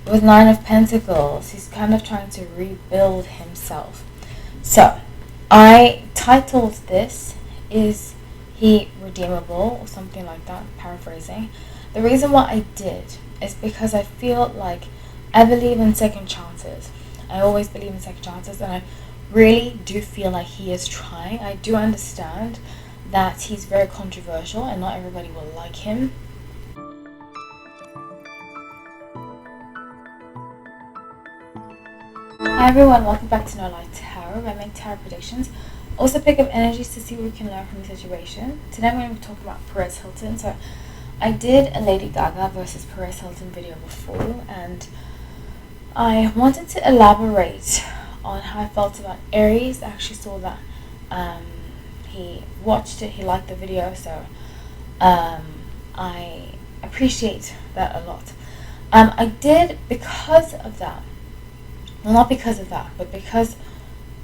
with Nine of Pentacles, he's kind of trying to rebuild himself. So, I titled this, Is He Redeemable? Or something like that, paraphrasing. The reason why I did is because I feel like I believe in second chances. I always believe in second chances, and I really do feel like he is trying. I do understand that he's very controversial and not everybody will like him. Hi everyone, welcome back to No Light Tarot. I make tarot predictions. Also pick up energies to see what we can learn from the situation. Today I'm going to be talking about Perez Hilton. So I did a Lady Gaga versus Perez Hilton video before, and I wanted to elaborate on how I felt about Aries. I actually saw that he watched it, he liked the video, so I appreciate that a lot. I did, because of that, well, not because of that, but because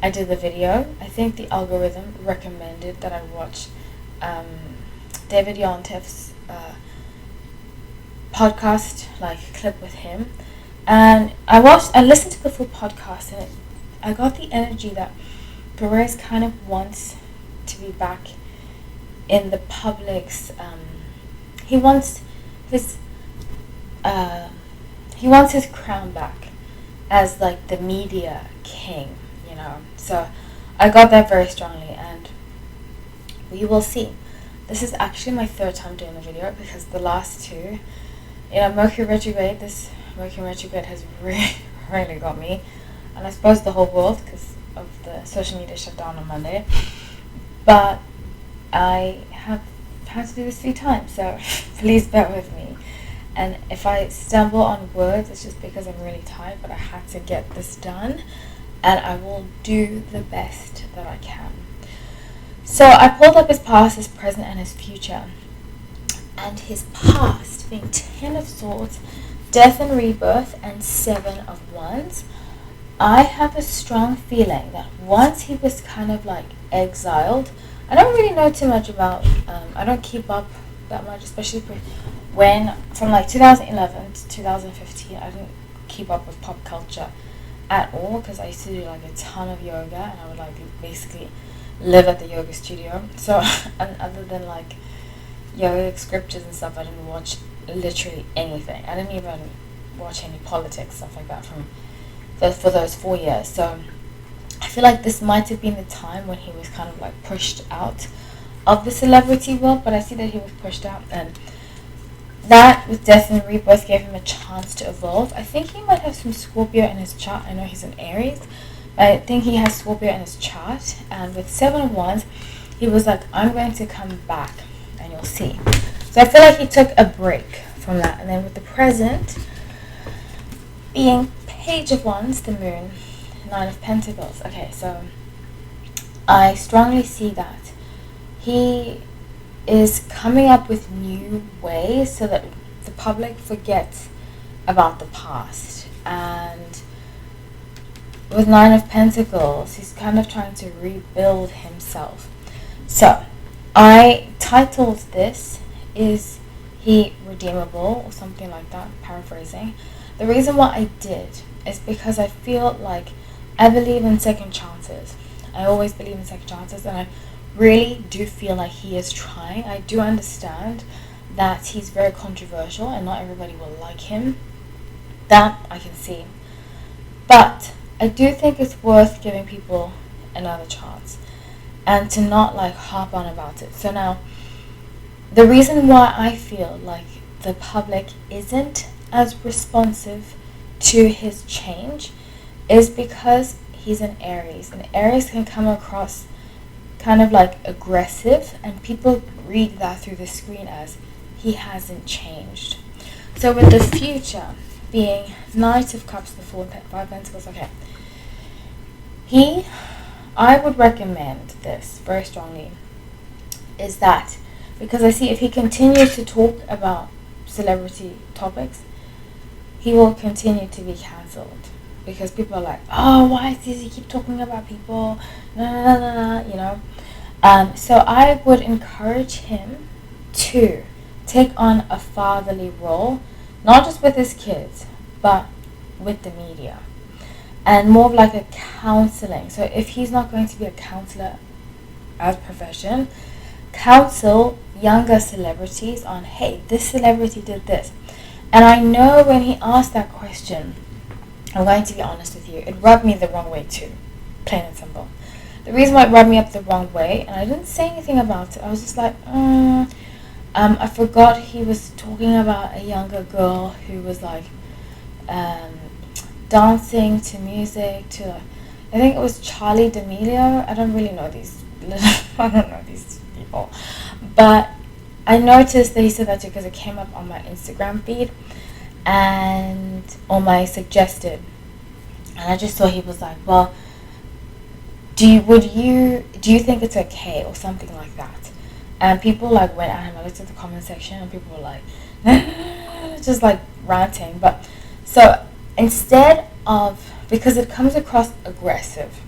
I did the video, I think the algorithm recommended that I watch David Yontef's podcast, like clip with him, and I listened to the full podcast, and I got the energy that Perez kind of wants to be back in the public's. He wants his crown back as like the media king, you know. So I got that very strongly, and we will see. This is actually my third time doing the video because the last two, Mercury retrograde. This Mercury retrograde has really got me, and I suppose the whole world because of the social media shutdown on Monday. But I have had to do this 3 times, so please bear with me. And if I stumble on words, it's just because I'm really tired, but I had to get this done, and I will do the best that I can. So I pulled up his past, his present, and his future. And his past being 10 of Swords, Death and Rebirth, and 7 of Wands. I have a strong feeling that once he was kind of like exiled, I don't really know too much about, I don't keep up that much, especially when, from like 2011 to 2015, I didn't keep up with pop culture at all because I used to do like a ton of yoga, and I would like basically live at the yoga studio. So, and other than like yoga scriptures and stuff, I didn't watch literally anything. I didn't even watch any politics, stuff like that for those 4 years. So I feel like this might have been the time when he was kind of like pushed out of the celebrity world, but I see that he was pushed out, and that with Death and Rebirth gave him a chance to evolve. I think he might have some Scorpio in his chart. I know he's an Aries, but I think he has Scorpio in his chart. And with 7 of Wands, he was like, I'm going to come back, and you'll see. So I feel like he took a break from that. And then with the present being Page of Wands, the Moon, 9 of Pentacles. Okay, so I strongly see that he is coming up with new ways so that the public forgets about the past. And with 9 of Pentacles, he's kind of trying to rebuild himself. So I titled this, Is He Redeemable? Or something like that, paraphrasing. The reason why I did is because I feel like I believe in second chances. I always believe in second chances, and I really do feel like he is trying. I do understand that he's very controversial and not everybody will like him. That I can see. But I do think it's worth giving people another chance and to not like harp on about it. So now, the reason why I feel like the public isn't as responsive to his change is because he's an Aries, and Aries can come across kind of like aggressive, and people read that through the screen as he hasn't changed. So with the future being Knight of Cups, the Fool, and 5 Pentacles, okay, I would recommend this very strongly, is that because I see if he continues to talk about celebrity topics, he will continue to be cancelled. Because people are like, oh, why does he keep talking about people? So I would encourage him to take on a fatherly role, not just with his kids, but with the media, and more of like a counseling. So if he's not going to be a counselor as profession, counsel younger celebrities on, hey, this celebrity did this. And I know when he asked that question, I'm going to be honest with you, it rubbed me the wrong way too, plain and simple. The reason why it rubbed me up the wrong way, and I didn't say anything about it, I was just like, I forgot he was talking about a younger girl who was like dancing to music to, I think it was Charlie D'Amelio. I don't really know these I don't know these people, but I noticed that he said that too because it came up on my Instagram feed and on my suggested, and I just saw he was like, well, do you think it's okay or something like that? And people like went at him. I looked at the comment section and people were like just like ranting. But so instead of, because it comes across aggressive,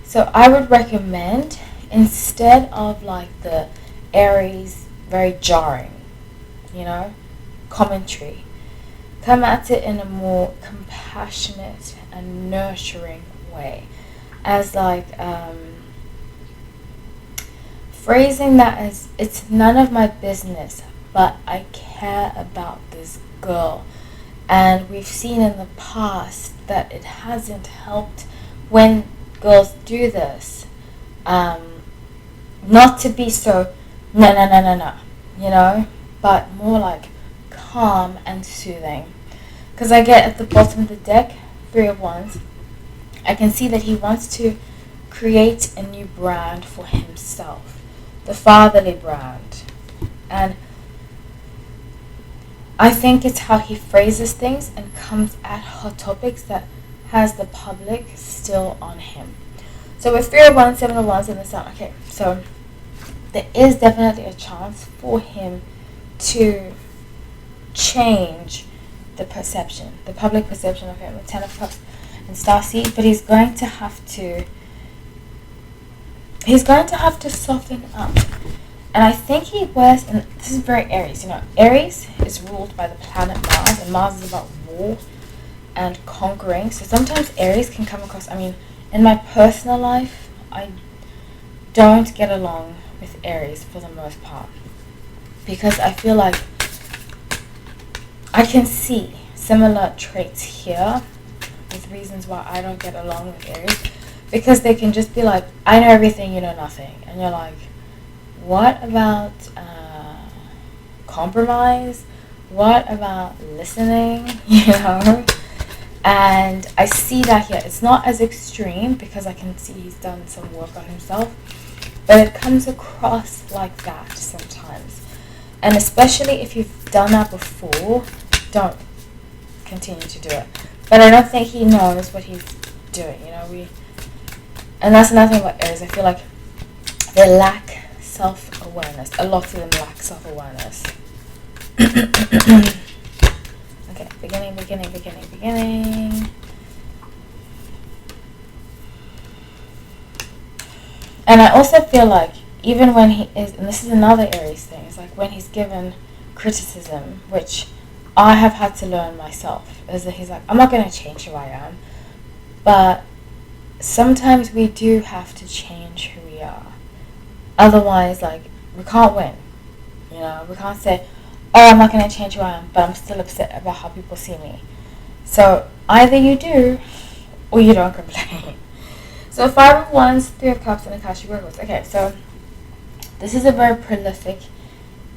so I would recommend, instead of like the Aries very jarring, commentary, come at it in a more compassionate and nurturing way, as like phrasing that as, it's none of my business, but I care about this girl. And we've seen in the past that it hasn't helped when girls do this. Not to be so no, but more like calm and soothing. Because I get at the bottom of the deck, 3 of Wands, I can see that he wants to create a new brand for himself, the fatherly brand. And I think it's how he phrases things and comes at hot topics that has the public still on him. So with 3 of Wands, 7 of Wands in the Sun, okay, so there is definitely a chance for him to change the perception, the public perception of him with 10 of Cups and Starseed, but he's going to have to soften up. And I think he wears, and this is very Aries, Aries is ruled by the planet Mars, and Mars is about war and conquering. So sometimes Aries can come across, in my personal life, I don't get along with Aries for the most part, because I feel like I can see similar traits here with reasons why I don't get along with Aries, because they can just be like, I know everything, you know nothing. And you're like, what about compromise? What about listening? And I see that here. It's not as extreme because I can see he's done some work on himself, but it comes across like that sometimes. And especially if you've done that before, don't continue to do it. But I don't think he knows what he's doing, and that's another thing about Aries. I feel like they lack self-awareness. A lot of them lack self-awareness. Okay, beginning. And I also feel like even when he is, and this is another Aries thing, it's like when he's given criticism, which I have had to learn myself, is that he's like, I'm not going to change who I am, but sometimes we do have to change who we are. Otherwise, like, we can't win. We can't say, oh, I'm not going to change who I am, but I'm still upset about how people see me. So either you do, or you don't complain. So 5 of Wands, 3 of Cups, and Akashic Records. Okay, so this is a very prolific,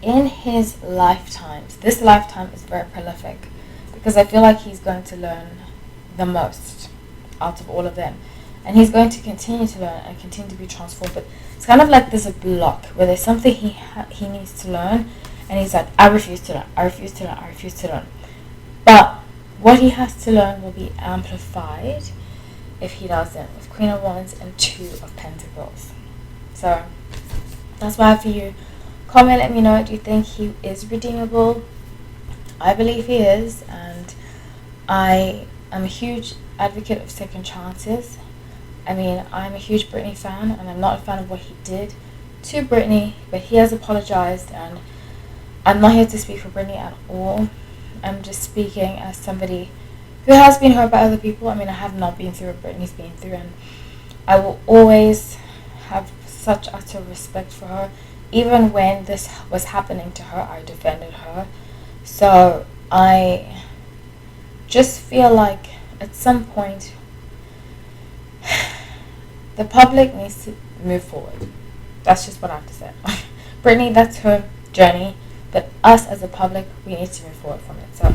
in his lifetimes. This lifetime is very prolific because I feel like he's going to learn the most out of all of them. And he's going to continue to learn and continue to be transformed. But it's kind of like there's a block where there's something he needs to learn. And he's like, I refuse to learn. But what he has to learn will be amplified if he doesn't. With Queen of Wands and 2 of Pentacles. So that's why for you. Comment, let me know, do you think he is redeemable? I believe he is. And I am a huge advocate of second chances. I'm a huge Britney fan, and I'm not a fan of what he did to Britney, but he has apologized, and I'm not here to speak for Britney at all. I'm just speaking as somebody who has been hurt by other people. I mean, I have not been through what Britney's been through, and I will always have such utter respect for her. Even when this was happening to her, I defended her. So I just feel like at some point the public needs to move forward. That's just what I have to say. Britney, that's her journey, but us as a public, we need to move forward from it. So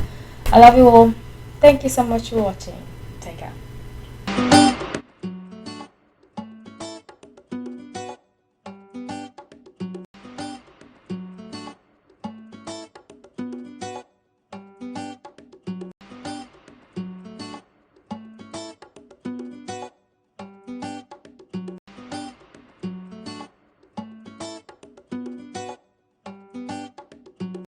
I love you all. Thank you so much for watching.